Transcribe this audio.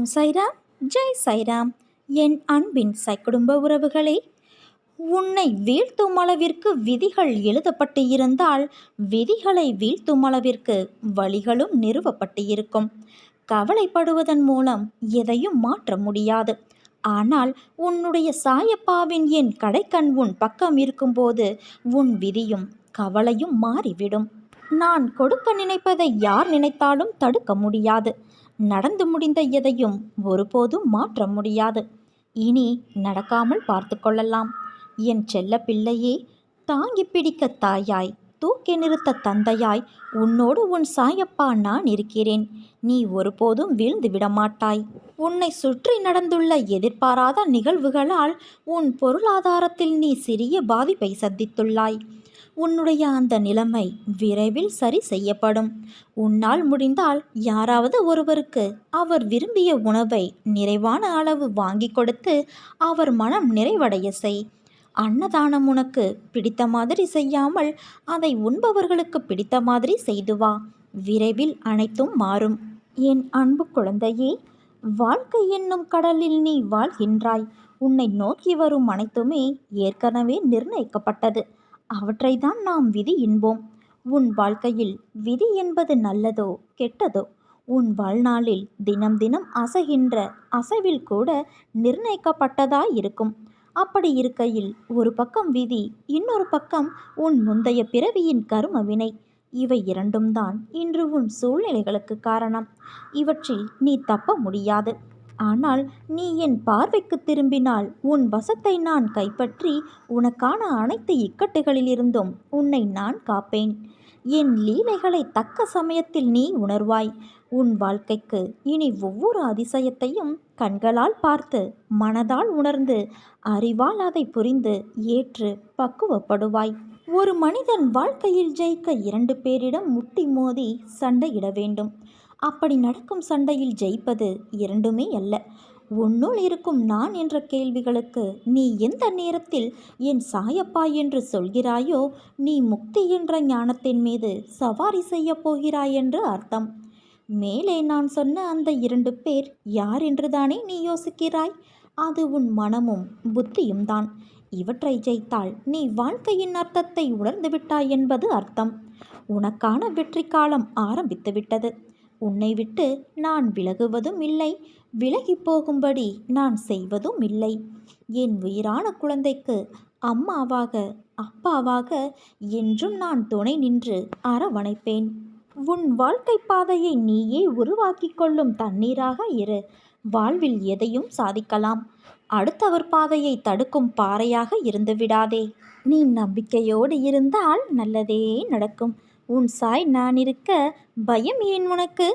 ஓம் சைராம், ஜெய் சைராம். என் அன்பின் குடும்ப உறவுகளே, உன்னை வீழ்த்தும் அளவிற்கு விதிகள் எழுதப்பட்டு இருந்தால் விதிகளை வீழ்த்தும் அளவிற்கு வழிகளும் நிறுவப்பட்டு இருக்கும். கவலைப்படுவதன் மூலம் எதையும் மாற்ற முடியாது. ஆனால் உன்னுடைய சாயப்பாவின் என் கடைக்கண் உன் பக்கம் இருக்கும்போது உன் விதியும் கவலையும் மாறிவிடும். நான் கொடுக்க நினைப்பதை யார் நினைத்தாலும் தடுக்க முடியாது. நடந்து முடிந்த எதையும் ஒருபோதும் மாற்ற முடியாது. இனி நடக்காமல் பார்த்து கொள்ளலாம். என் செல்ல பிள்ளையே, தாங்கி பிடிக்க தாயாய், தூக்கி நிறுத்த தந்தையாய் உன்னோடு உன் சாயப்பா நான் இருக்கிறேன். நீ ஒருபோதும் வீழ்ந்து விடமாட்டாய். உன்னை சுற்றி நடந்துள்ள எதிர்பாராத நிகழ்வுகளால் உன் பொருளாதாரத்தில் நீ சிறிய பாதிப்பை சந்தித்துள்ளாய். உன்னுடைய அந்த நிலைமை விரைவில் சரி செய்யப்படும். உன்னால் முடிந்தால் யாராவது ஒருவருக்கு அவர் விரும்பிய உணவை நிறைவான அளவு வாங்கி கொடுத்து அவர் மனம் நிறைவடைய செய். அன்னதானம் உனக்கு பிடித்த மாதிரி செய்யாமல் அதை உண்பவர்களுக்கு பிடித்த மாதிரி செய்து வா. விரைவில் அனைத்தும் மாறும். என் அன்பு குழந்தையே, வாழ்க்கை என்னும் கடலில் நீ வாழ்கின்றாய். உன்னை நோக்கி வரும் அனைத்துமே ஏற்கனவே நிர்ணயிக்கப்பட்டது. அவற்றை தான் நாம் விதி என்போம். உன் வாழ்க்கையில் விதி என்பது நல்லதோ கெட்டதோ, உன் வாழ்நாளில் தினம் தினம் அசைகின்ற அசைவில் கூட நிர்ணயிக்கப்பட்டதாய் இருக்கும். அப்படி இருக்கையில் ஒரு பக்கம் விதி, இன்னொரு பக்கம் உன் முந்தைய பிறவியின் கரும வினை. இவை இரண்டும் தான் இன்று உன் சூழ்நிலைகளுக்கு காரணம். இவற்றில் நீ தப்ப முடியாது. ஆனால் நீ என் பார்வைக்கு திரும்பினால் உன் வசத்தை நான் கைப்பற்றி உனக்கான அனைத்து இக்கட்டுகளிலிருந்தும் உன்னை நான் காப்பேன். என் லீலைகளை தக்க சமயத்தில் நீ உணர்வாய். உன் வாழ்க்கைக்கு இனி ஒவ்வொரு அதிசயத்தையும் கண்களால் பார்த்து மனதால் உணர்ந்து அறிவால் அதை புரிந்து ஏற்று பக்குவப்படுவாய். ஒரு மனிதன் வாழ்க்கையில் ஜெயிக்க 2 பேரிடம் முட்டி மோதி சண்டையிட வேண்டும். அப்படி நடக்கும் சண்டையில் ஜெயிப்பது இரண்டுமே அல்ல. உன்னுள் இருக்கும் நான் என்ற கேள்விகளுக்கு நீ எந்த நேரத்தில் என் சாயப்பா என்று சொல்கிறாயோ, நீ முக்தி என்ற ஞானத்தின் மீது சவாரி செய்ய போகிறாய் என்று அர்த்தம். மேலே நான் சொன்ன அந்த 2 பேர் யார் என்றுதானே நீ யோசிக்கிறாய்? அது உன் மனமும் புத்தியும் தான். இவற்றை ஜெயித்தால் நீ வாழ்க்கையின் அர்த்தத்தை உணர்ந்து விட்டாய் என்பது அர்த்தம். உனக்கான வெற்றி காலம் ஆரம்பித்து விட்டது. உன்னை விட்டு நான் விலகுவதும் இல்லை, விலகி போகும்படி நான் செய்வதும் இல்லை. என் உயிரான குழந்தைக்கு அம்மாவாக அப்பாவாக என்றும் நான் துணை நின்று அரவணைப்பேன். உன் வாழ்க்கை பாதையை நீயே உருவாக்கி கொள்ளும் தண்ணீராக இரு. வாழ்வில் எதையும் சாதிக்கலாம். அடுத்தவர் பாதையை தடுக்கும் பாறையாக இருந்து விடாதே. நீ நம்பிக்கையோடு இருந்தால் நல்லதே நடக்கும். உன் சாய் நான் இருக்க பயம் ஏன் உனக்கு?